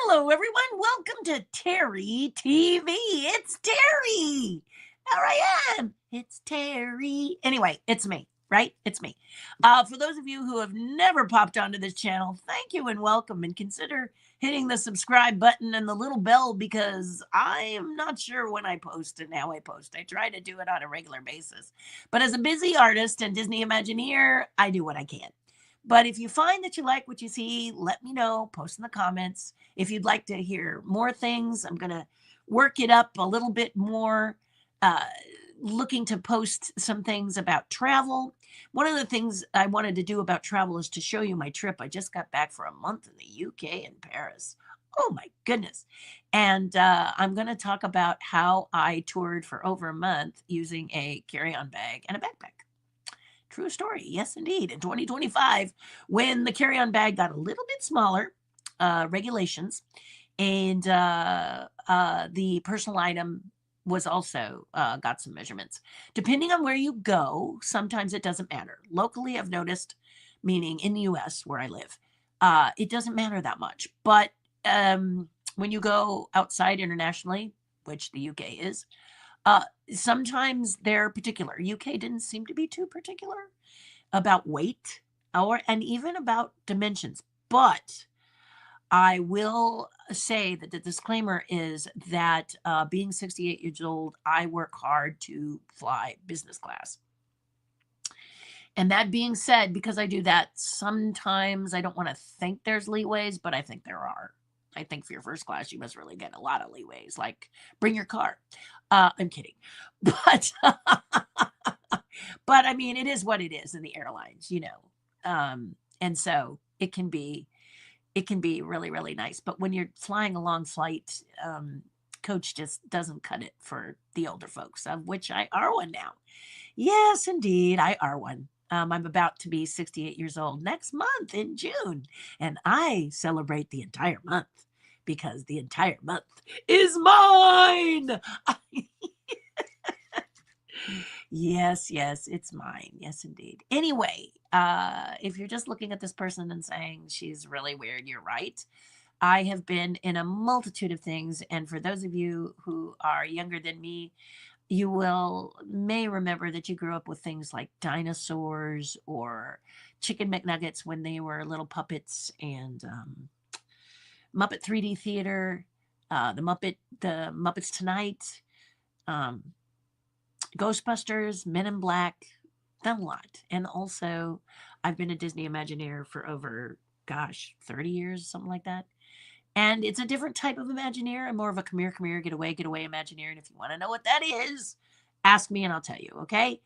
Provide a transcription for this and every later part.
Hello, everyone. Welcome to Terri TV. It's Terri. There I am. It's Terri. Anyway, it's me, right? It's me. For those of you who have never popped onto this channel, thank you and welcome. And consider hitting the subscribe button and the little bell because I am not sure when I post and how I post. I try to do it on a regular basis. But as a busy artist and Disney Imagineer, I do what I can. But if you find that you like what you see, let me know, post in the comments. If you'd like to hear more things, I'm going to work it up a little bit more, uh, looking to post some things about travel. One of the things I wanted to do about travel is to show you my trip. I just got back for a month in the UK and Paris. Oh my goodness. And I'm going to talk about how I toured for over a month using a carry-on bag and a backpack. True story. Yes, indeed. In 2025, when the carry-on bag got a little bit smaller, regulations, and the personal item was also got some measurements. Depending on where you go, sometimes it doesn't matter. Locally, I've noticed, meaning in the US where I live, it doesn't matter that much. But when you go outside internationally, which the UK is, sometimes they're particular. UK didn't seem to be too particular about weight and even about dimensions. But I will say that the disclaimer is that being 68 years old, I work hard to fly business class. And that being said, because I do that, sometimes I don't want to think there's leeways, but I think there are. I think for your first class, you must really get a lot of leeways, like bring your car. I'm kidding. But, but I mean, it is what it is in the airlines, you know. And so it can be really, really nice. But when you're flying a long flight, coach just doesn't cut it for the older folks, of which I are one now. Yes, indeed, I are one. I'm about to be 68 years old next month in June, and I celebrate the entire month because the entire month is mine. Yes, yes, it's mine. Yes, indeed. Anyway, if you're just looking at this person and saying she's really weird, you're right. I have been in a multitude of things, and for those of you who are younger than me, you may remember that you grew up with things like dinosaurs or chicken McNuggets when they were little puppets, and Muppet 3D Theater, the Muppets Tonight, Ghostbusters, Men in Black, done a lot. And also, I've been a Disney Imagineer for over, gosh, 30 years, something like that. And it's a different type of Imagineer. I'm more of a come here, get away Imagineer. And if you want to know what that is, ask me and I'll tell you, okay?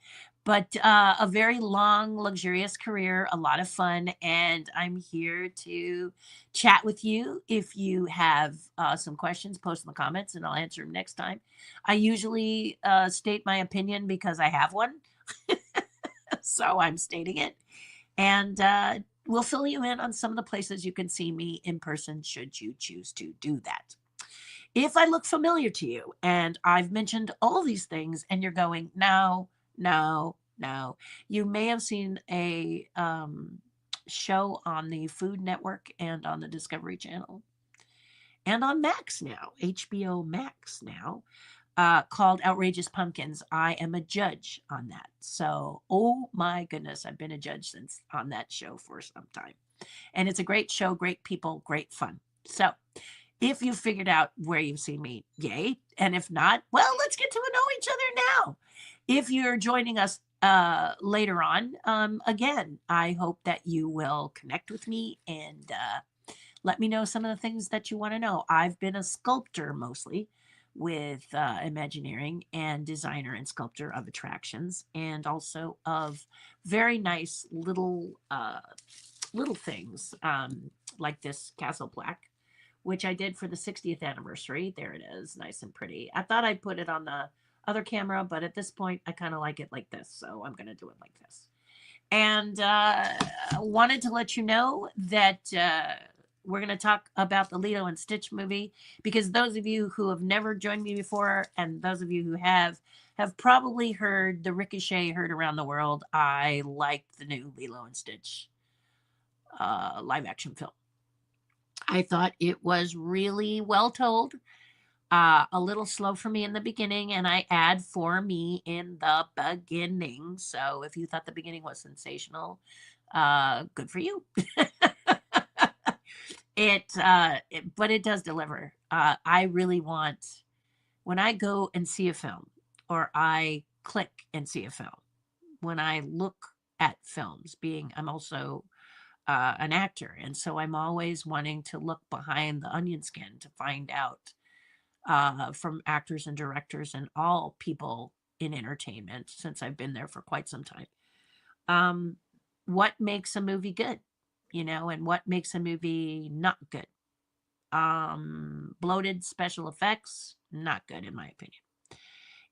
But a very long, luxurious career, a lot of fun. And I'm here to chat with you. If you have some questions, post in the comments and I'll answer them next time. I usually state my opinion because I have one. So I'm stating it. And we'll fill you in on some of the places you can see me in person should you choose to do that. If I look familiar to you and I've mentioned all these things and you're going, no, no, no, you may have seen a show on the Food Network and on the Discovery Channel and on Max now, HBO Max now, called Outrageous Pumpkins. I am a judge on that. So, oh my goodness, I've been a judge since on that show for some time. And it's a great show, great people, great fun. So, if you figured out where you've seen me, yay. And if not, well, let's get to know each other now. If you're joining us later on, again, I hope that you will connect with me and let me know some of the things that you want to know. I've been a sculptor mostly with Imagineering and designer and sculptor of attractions and also of very nice little things like this castle plaque, which I did for the 60th anniversary. There it is, nice and pretty. I thought I'd put it on the other camera, but at this point, I kind of like it like this, so I'm going to do it like this. And wanted to let you know that we're going to talk about the Lilo and Stitch movie, because those of you who have never joined me before, and those of you who have probably heard the ricochet heard around the world. I liked the new Lilo and Stitch live action film. I thought it was really well told. A little slow for me in the beginning, and I add for me in the beginning. So if you thought the beginning was sensational, good for you. But it does deliver. I really want when I go and see a film, or I click and see a film, when I look at films, being I'm also an actor, and so I'm always wanting to look behind the onion skin to find out from actors and directors and all people in entertainment, since I've been there for quite some time. Um, what makes a movie good, and what makes a movie not good? Bloated special effects, not good in my opinion.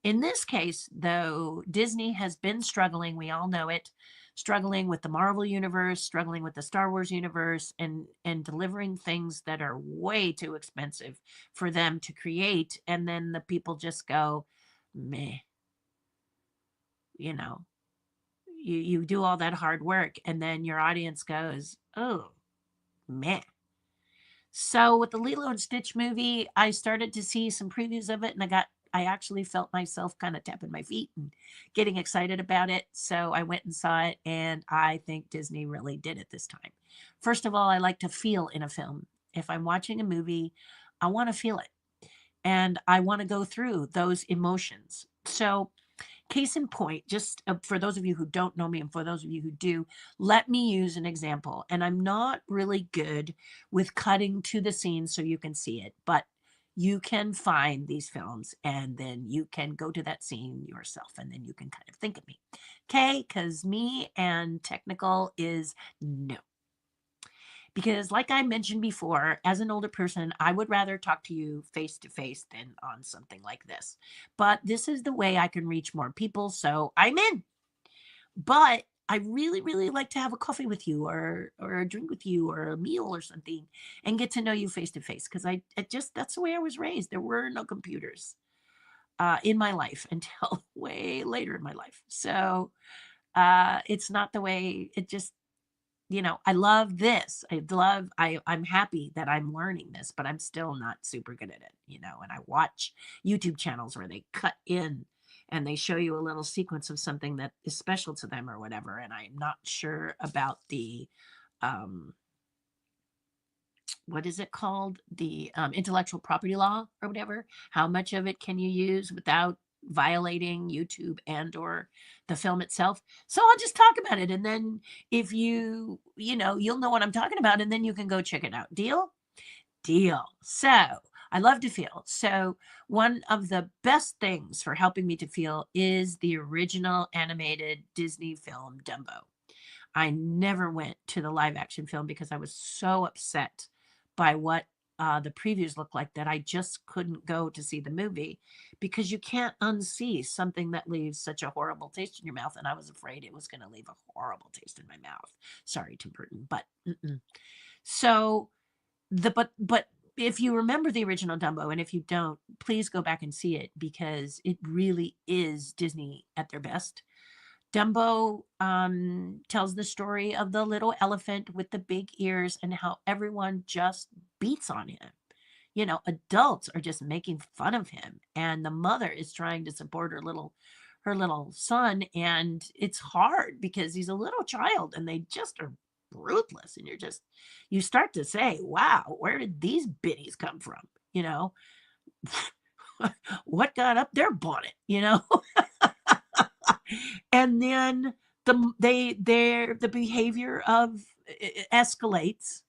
In this case, though, Disney has been struggling, we all know it, struggling with the Marvel universe, struggling with the Star Wars universe, and delivering things that are way too expensive for them to create. And then the people just go, meh, you know. You do all that hard work, and then your audience goes, oh, meh. So with the Lilo and Stitch movie, I started to see some previews of it, and I actually felt myself kind of tapping my feet and getting excited about it. So I went and saw it, and I think Disney really did it this time. First of all, I like to feel in a film. If I'm watching a movie, I want to feel it, and I want to go through those emotions. So case in point, just for those of you who don't know me and for those of you who do, let me use an example. And I'm not really good with cutting to the scene so you can see it, but you can find these films and then you can go to that scene yourself and then you can kind of think of me. Okay, because me and technical is no. Because, like I mentioned before, as an older person, I would rather talk to you face to face than on something like this. But this is the way I can reach more people. So I'm in. But I really, really like to have a coffee with you or a drink with you or a meal or something and get to know you face to face. Because I just, that's the way I was raised. There were no computers in my life until way later in my life. So it's not the way it just I love this. I'm happy that I'm learning this, but I'm still not super good at it. And I watch YouTube channels where they cut in and they show you a little sequence of something that is special to them or whatever. And I'm not sure about the um what is it called? The intellectual property law or whatever. How much of it can you use without violating YouTube and or the film itself? So I'll just talk about it. And then if you'll know what I'm talking about and then you can go check it out. Deal? Deal. So I love to feel. So one of the best things for helping me to feel is the original animated Disney film Dumbo. I never went to the live action film because I was so upset by what the previews looked like that I just couldn't go to see the movie because you can't unsee something that leaves such a horrible taste in your mouth. And I was afraid it was going to leave a horrible taste in my mouth. Sorry, Tim Burton, but so but if you remember the original Dumbo, and if you don't, please go back and see it because it really is Disney at their best. Dumbo tells the story of the little elephant with the big ears and how everyone just beats on him. Adults are just making fun of him, and the mother is trying to support her little son, and it's hard because he's a little child, and they just are ruthless, and you start to say, "Wow, where did these biddies come from?" You know, what got up their bonnet? And then the behavior of escalates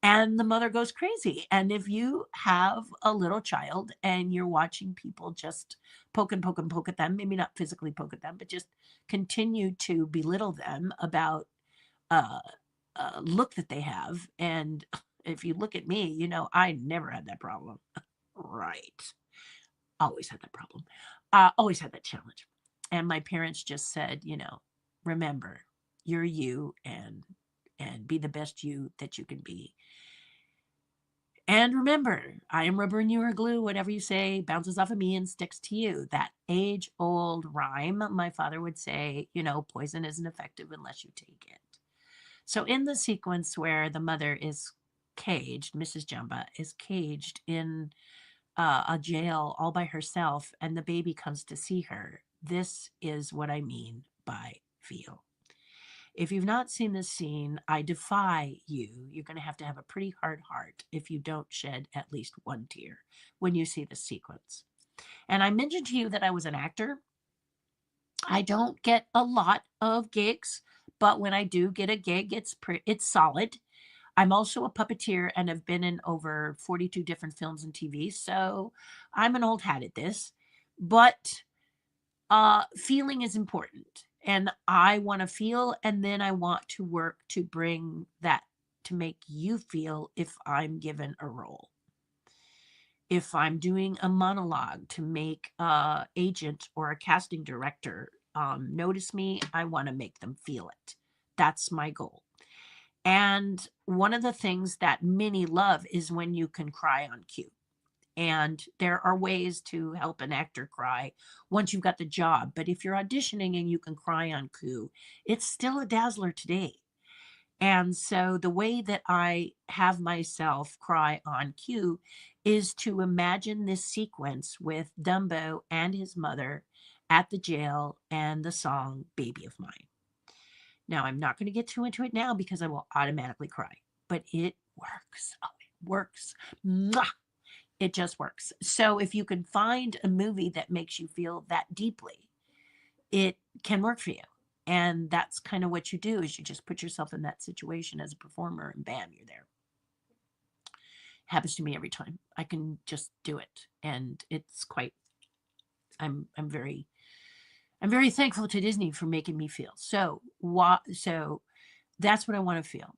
and the mother goes crazy. And if you have a little child and you're watching people just poke at them, maybe not physically poke at them, but just continue to belittle them about uh, look that they have. And if you look at me, I never had that problem. Right. Always had that problem. Always had that challenge. And my parents just said, remember, you're you and be the best you that you can be. And remember, I am rubber and you are glue. Whatever you say bounces off of me and sticks to you. That age old rhyme. My father would say, poison isn't effective unless you take it. So in the sequence where the mother is caged, Mrs. Jumba is caged in a jail all by herself, and the baby comes to see her. This is what I mean by feel. If you've not seen this scene, I defy you. You're going to have a pretty hard heart if you don't shed at least one tear when you see this sequence. And I mentioned to you that I was an actor. I don't get a lot of gigs, but when I do get a gig, it's solid. I'm also a puppeteer and have been in over 42 different films and TV, so I'm an old hat at this. But feeling is important, and I want to feel, and then I want to work to bring that to make you feel if I'm given a role. If I'm doing a monologue to make a agent or a casting director notice me, I want to make them feel it. That's my goal. And one of the things that many love is when you can cry on cue. And there are ways to help an actor cry once you've got the job. But if you're auditioning and you can cry on cue, it's still a dazzler today. And so the way that I have myself cry on cue is to imagine this sequence with Dumbo and his mother at the jail and the song Baby of Mine. Now, I'm not going to get too into it now because I will automatically cry, but it works. Oh, it works. Mwah! It just works. So if you can find a movie that makes you feel that deeply, it can work for you. And that's kind of what you do is you just put yourself in that situation as a performer and bam, you're there. Happens to me every time. I can just do it. And it's quite I'm very thankful to Disney for making me feel. So that's what I want to feel.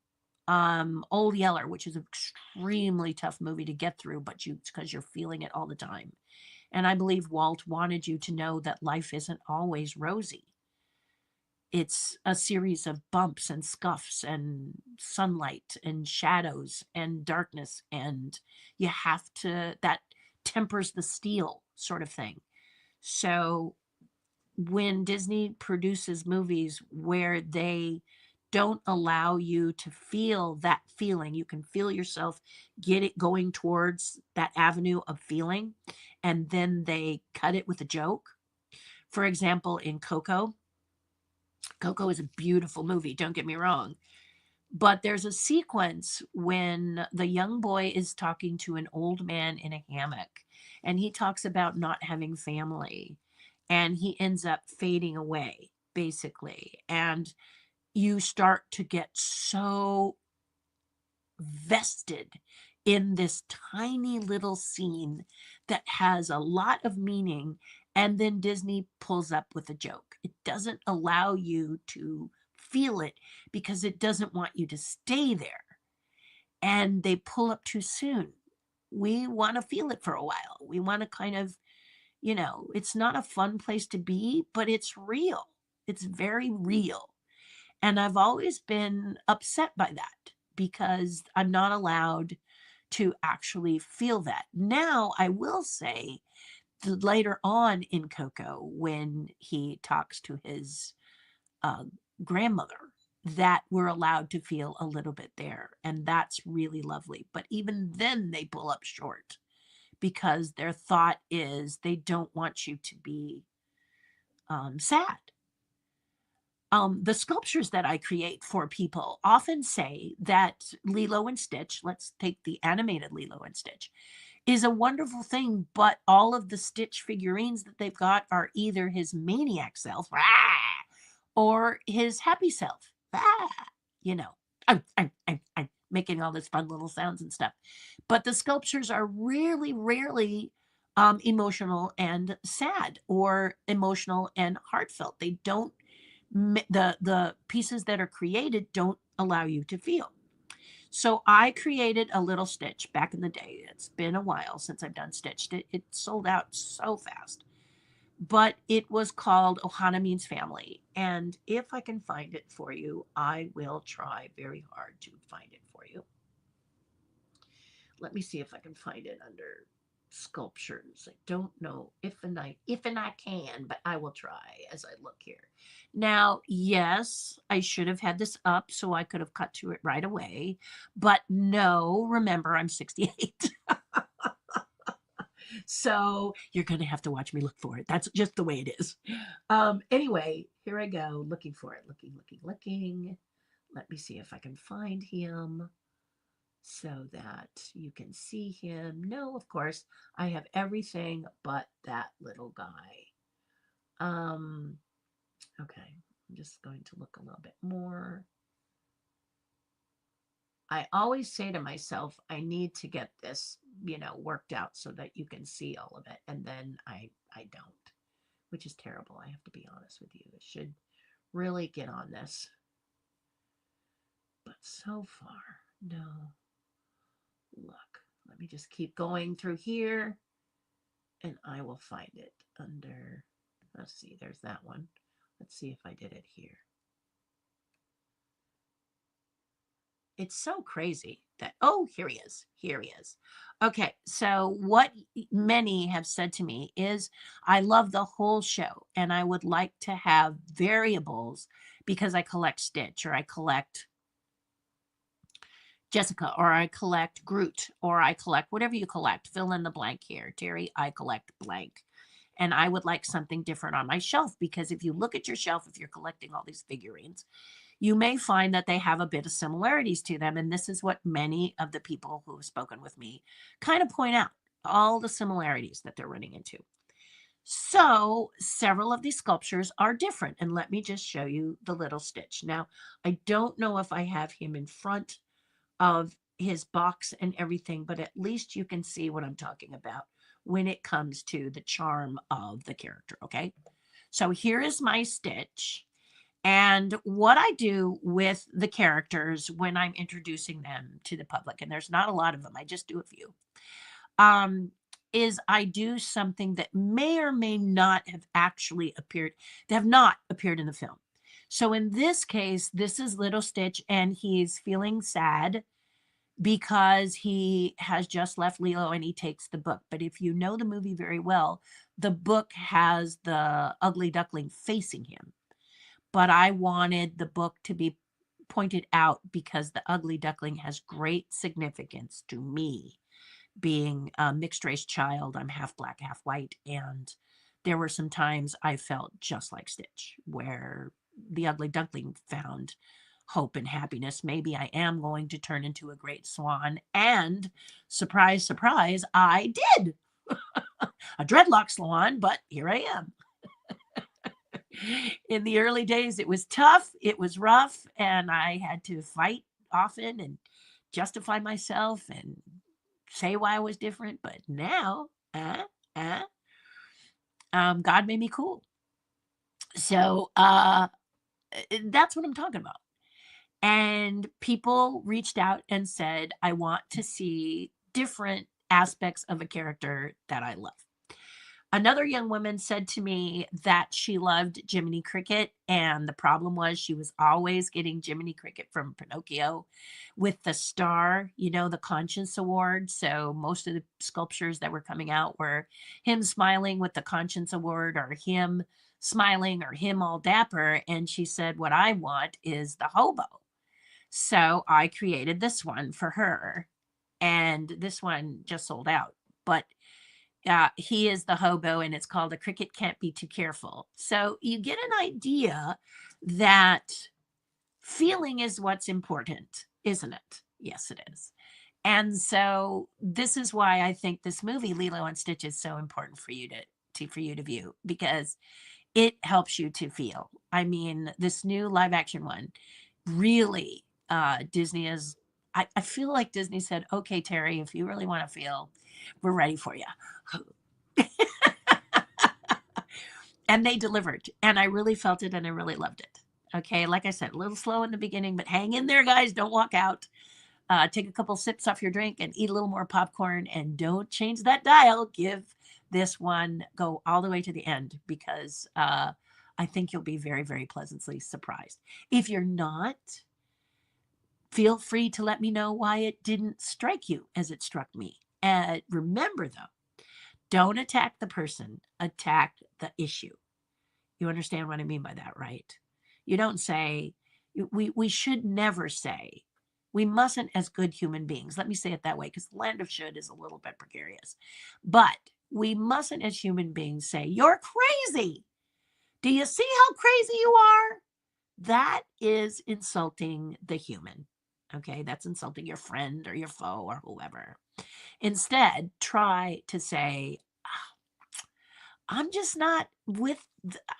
Old Yeller, which is an extremely tough movie to get through, but because you're feeling it all the time. And I believe Walt wanted you to know that life isn't always rosy. It's a series of bumps and scuffs and sunlight and shadows and darkness. And that tempers the steel sort of thing. So when Disney produces movies where they don't allow you to feel that feeling, you can feel yourself going towards that avenue of feeling, and then they cut it with a joke. For example, in Coco is a beautiful movie, don't get me wrong. But there's a sequence when the young boy is talking to an old man in a hammock, and he talks about not having family, and he ends up fading away, basically. And you start to get so vested in this tiny little scene that has a lot of meaning, and then Disney pulls up with a joke. It doesn't allow you to feel it because it doesn't want you to stay there. And they pull up too soon. We want to feel it for a while. We want to kind of, it's not a fun place to be, but it's real. It's very real. And I've always been upset by that because I'm not allowed to actually feel that. Now, I will say that later on in Coco, when he talks to his uh, grandmother, that we're allowed to feel a little bit there. And that's really lovely. But even then, they pull up short because their thought is they don't want you to be sad. The sculptures that I create for people often say that Lilo and Stitch, let's take the animated Lilo and Stitch, is a wonderful thing, but all of the Stitch figurines that they've got are either his maniac self or his happy self. You know, I'm making all this fun little sounds and stuff. But the sculptures are really rarely emotional and sad or emotional and heartfelt. They don't the pieces that are created don't allow you to feel. So I created a little Stitch back in the day. It's been a while since I've done Stitch. It sold out so fast. But it was called Ohana Means Family. And if I can find it for you, I will try very hard to find it for you. Let me see if I can find it under sculptures. I don't know if and I can, but I will try as I look here. Now, yes, I should have had this up so I could have cut to it right away, but no, remember I'm 68. So you're going to have to watch me look for it. That's just the way it is. Anyway, here I go, looking for it, looking. Let me see if I can find him so that you can see him. No, of course, I have everything but that little guy. Um, okay, I'm just going to look a little bit more. I always say to myself, I need to get this, worked out so that you can see all of it. And then I don't, which is terrible. I have to be honest with you. I should really get on this. But so far, no. Look, let me just keep going through here and I will find it under, let's see, there's that one. Let's see if I did it here. It's so crazy that, oh, here he is. Here he is. Okay, so what many have said to me is I love the whole show and I would like to have variables because I collect Stitch or I collect Jessica or I collect Groot or I collect whatever you collect. Fill in the blank here. Terry, I collect blank. And I would like something different on my shelf because if you look at your shelf, if you're collecting all these figurines, you may find that they have a bit of similarities to them. And this is what many of the people who have spoken with me kind of point out, all the similarities that they're running into. So several of these sculptures are different. And let me just show you the little Stitch. Now, I don't know if I have him in front of his box and everything, but at least you can see what I'm talking about when it comes to the charm of the character, okay? So here is my Stitch. And what I do with the characters when I'm introducing them to the public, and there's not a lot of them, I just do a few, um, is I do something that may or may not have actually appeared. They have not appeared in the film. So in this case, this is Little Stitch, and he's feeling sad because he has just left Lilo and he takes the book. But if you know the movie very well, the book has the ugly duckling facing him. But I wanted the book to be pointed out because the ugly duckling has great significance to me. Being a mixed race child, I'm half black, half white. And there were some times I felt just like Stitch, where the ugly duckling found hope and happiness. Maybe I am going to turn into a great swan. And surprise, surprise, I did. A dreadlock swan, but here I am. In the early days, it was tough, it was rough, and I had to fight often and justify myself and say why I was different. But now, uh, God made me cool. So that's what I'm talking about. And people reached out and said, I want to see different aspects of a character that I love. Another young woman said to me that she loved Jiminy Cricket, and the problem was she was always getting Jiminy Cricket from Pinocchio with the star, the Conscience Award. So most of the sculptures that were coming out were him smiling with the Conscience Award or him smiling or him all dapper. And she said, what I want is the hobo. So I created this one for her, and this one just sold out. But he is the hobo, and it's called A Cricket Can't Be Too Careful. So you get an idea that feeling is what's important, isn't it? Yes, it is. And so this is why I think this movie, Lilo and Stitch, is so important for you to view, because it helps you to feel. I mean, this new live action one, really, Disney is. I feel like Disney said, "Okay, Terry, if you really want to feel, we're ready for you." And they delivered, and I really felt it and I really loved it. Okay, like I said, a little slow in the beginning, but hang in there, guys. Don't walk out. Take a couple sips off your drink and eat a little more popcorn, and don't change that dial. Give this one, go all the way to the end, because I think you'll be very, very pleasantly surprised. If you're not, feel free to let me know why it didn't strike you as it struck me. Remember, though, Don't attack the person, attack the issue. You understand what I mean by that, right? You don't say, we should never say, we mustn't as good human beings. Let me say it that way because the land of should is a little bit precarious. But we mustn't as human beings say, you're crazy. Do you see how crazy you are? That is insulting the human. Okay, that's insulting your friend or your foe or whoever. Instead, try to say, I'm just not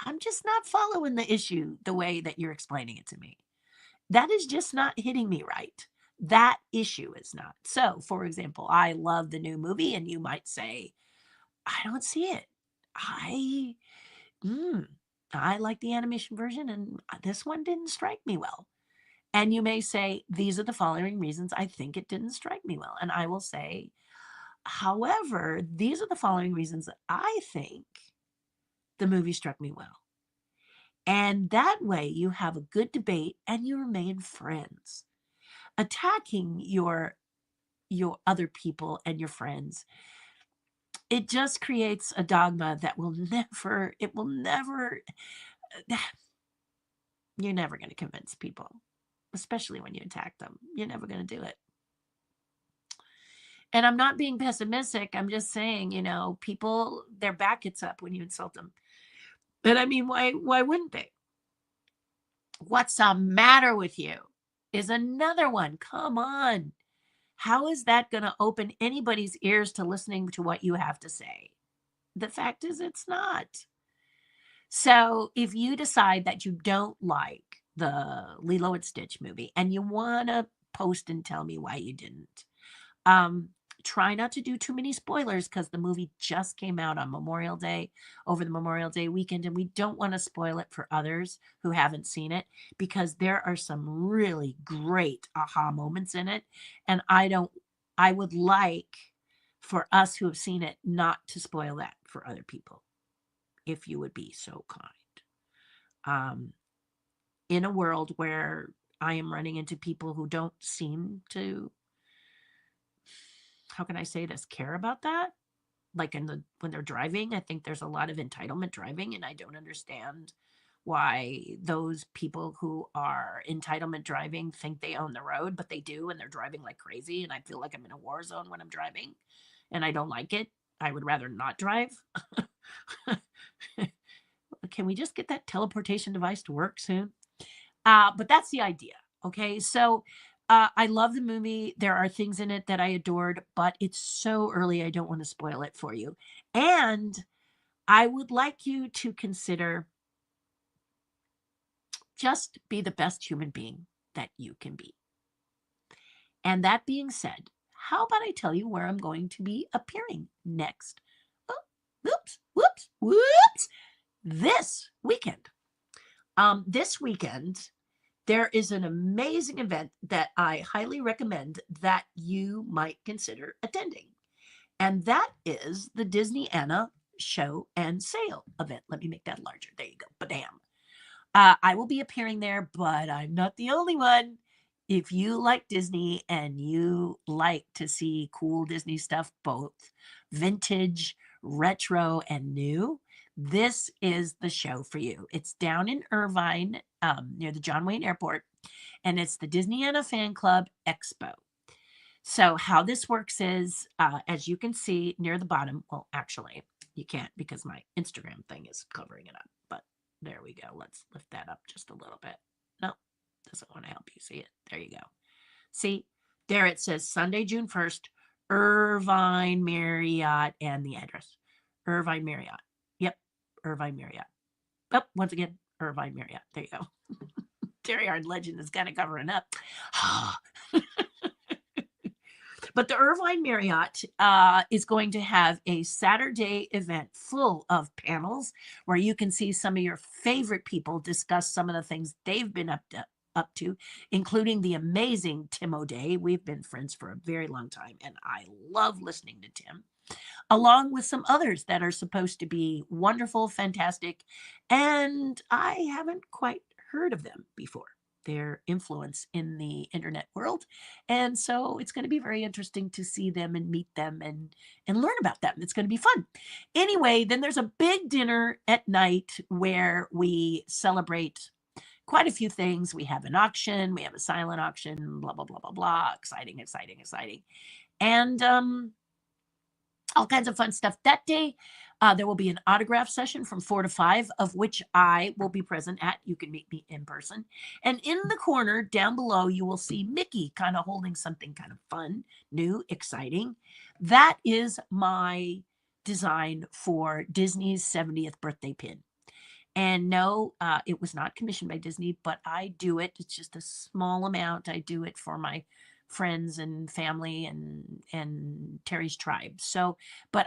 I'm just not following the issue the way that you're explaining it to me. That is just not hitting me right. That issue is not. So, for example, I love the new movie, and you might say, I don't see it. I, mm, I like the animation version, and this one didn't strike me well. And you may say, these are the following reasons I think it didn't strike me well. And I will say, however, these are the following reasons I think the movie struck me well. And that way you have a good debate and you remain friends. Attacking your other people and your friends, it just creates a dogma that will never, it will never, you're never going to convince people, especially when you attack them. You're never going to do it. And I'm not being pessimistic. I'm just saying, people, their back gets up when you insult them. And I mean, why wouldn't they? What's the matter with you? Is another one. Come on. How is that going to open anybody's ears to listening to what you have to say? The fact is, it's not. So if you decide that you don't like the Lilo and Stitch movie and you want to post and tell me why you didn't, um, try not to do too many spoilers because the movie just came out on Memorial Day, over the Memorial Day weekend, and we don't want to spoil it for others who haven't seen it because there are some really great aha moments in it. And I would like for us who have seen it not to spoil that for other people, if you would be so kind. In a world where I am running into people who don't seem to, how can I say this, care about that? Like when they're driving, I think there's a lot of entitlement driving, and I don't understand why those people who are entitlement driving think they own the road, but they do, and they're driving like crazy. And I feel like I'm in a war zone when I'm driving, and I don't like it. I would rather not drive. Can we just get that teleportation device to work soon? But that's the idea. Okay. So I love the movie. There are things in it that I adored, but it's so early. I don't want to spoil it for you. And I would like you to consider just be the best human being that you can be. And that being said, how about I tell you where I'm going to be appearing next? Oh, whoops. This weekend. This weekend, there is an amazing event that I highly recommend that you might consider attending. And that is the Disneyana Show and Sale event. Let me make that larger. There you go. Badam. I will be appearing there, but I'm not the only one. If you like Disney and you like to see cool Disney stuff, both vintage, retro, and new, this is the show for you. It's down in Irvine, near the John Wayne Airport, and it's the Disneyana Fan Club Expo. So how this works is, as you can see near the bottom, well, actually, you can't because my Instagram thing is covering it up, but there we go. Let's lift that up just a little bit. No, doesn't want to help you see it. There you go. See, there it says Sunday, June 1st, Irvine Marriott, and the address. Irvine Marriott. Yep, Irvine Marriott. Oh, once again, Irvine Marriott. There you go. Terri Hardin Legend is kind of covering up. But the Irvine Marriott is going to have a Saturday event full of panels where you can see some of your favorite people discuss some of the things they've been up to, including the amazing Tim O'Day. We've been friends for a very long time, and I love listening to Tim, along with some others that are supposed to be wonderful, fantastic, and I haven't quite heard of them before. their influence in the internet world. And so it's going to be very interesting to see them and meet them and learn about them. It's going to be fun. Anyway, then there's a big dinner at night where we celebrate quite a few things. We have an auction, we have a silent auction, blah, blah, blah, blah, blah. Exciting, exciting, exciting. And all kinds of fun stuff that day. There will be an autograph session from 4 to 5, of which I will be present at. You can meet me in person. And in the corner down below, you will see Mickey kind of holding something kind of fun, new, exciting. That is my design for Disney's 70th birthday pin. And no, it was not commissioned by Disney, but I do it. It's just a small amount. I do it for my friends and family and Terri's tribe. So, but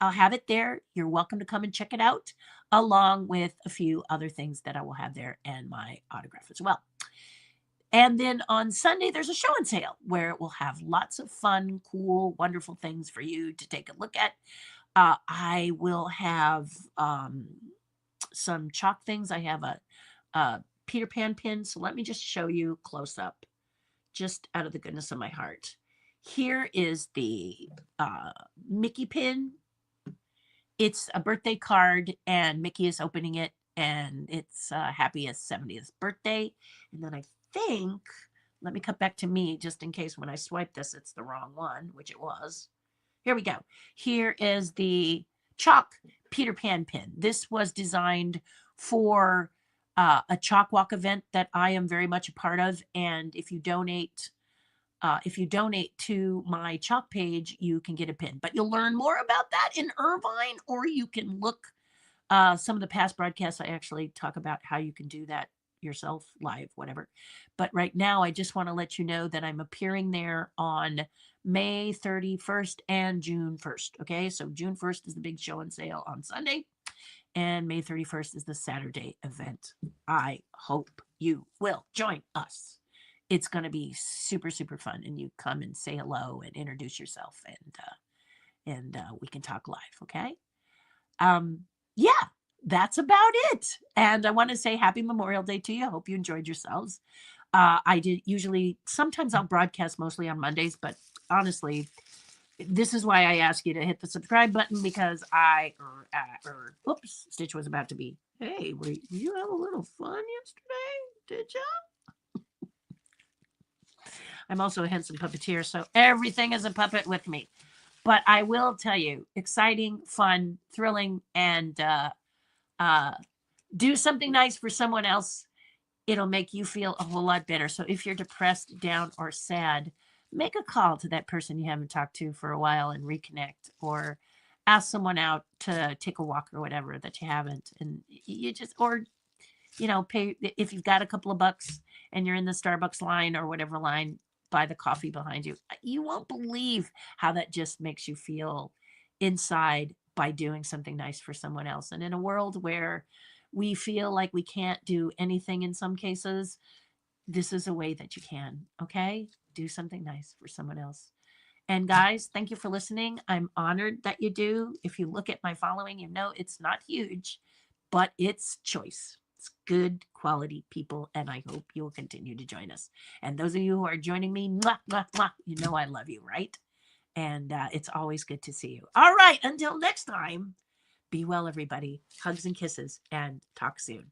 I'll have it there. You're welcome to come and check it out, along with a few other things that I will have there and my autograph as well. And then on Sunday, there's a show and sale where it will have lots of fun, cool, wonderful things for you to take a look at. I will have some chalk things. I have a Peter Pan pin. So let me just show you close up, just out of the goodness of my heart. Here is the Mickey pin. It's a birthday card, and Mickey is opening it, and it's happiest 70th birthday. And then I think, let me cut back to me just in case when I swipe this, it's the wrong one, which it was. Here we go. Here is the chalk Peter Pan pin. This was designed for a chalk walk event that I am very much a part of. And if you donate to my chalk page, you can get a pin. But you'll learn more about that in Irvine, or you can look some of the past broadcasts. I actually talk about how you can do that yourself live, whatever. But right now, I just want to let you know that I'm appearing there on May 31st and June 1st. Okay, so June 1st is the big show and sale on Sunday, and May 31st is the Saturday event. I hope you will join us. It's going to be super, super fun, and you come and say hello and introduce yourself, and we can talk live. Okay. Yeah, that's about it. And I want to say happy Memorial Day to you. I hope you enjoyed yourselves. Sometimes I'll broadcast mostly on Mondays, but honestly, this is why I ask you to hit the subscribe button, because oops, Stitch was about to be, hey, did you have a little fun yesterday? Did you? I'm also a handsome puppeteer, so everything is a puppet with me. But I will tell you, exciting, fun, thrilling, and do something nice for someone else. It'll make you feel a whole lot better. So if you're depressed, down, or sad, make a call to that person you haven't talked to for a while and reconnect, or ask someone out to take a walk or whatever that you haven't. And you just, or, pay, if you've got a couple of bucks and you're in the Starbucks line or whatever line, buy the coffee behind you. You won't believe how that just makes you feel inside by doing something nice for someone else. And in a world where we feel like we can't do anything in some cases, this is a way that you can. Okay? Do something nice for someone else. And guys, thank you for listening. I'm honored that you do. If you look at my following, you know it's not huge, but it's choice. It's good quality people, and I hope you will continue to join us. And those of you who are joining me, mwah, mwah, mwah, you know I love you, right? And it's always good to see you. All right, until next time, be well, everybody. Hugs and kisses, and talk soon.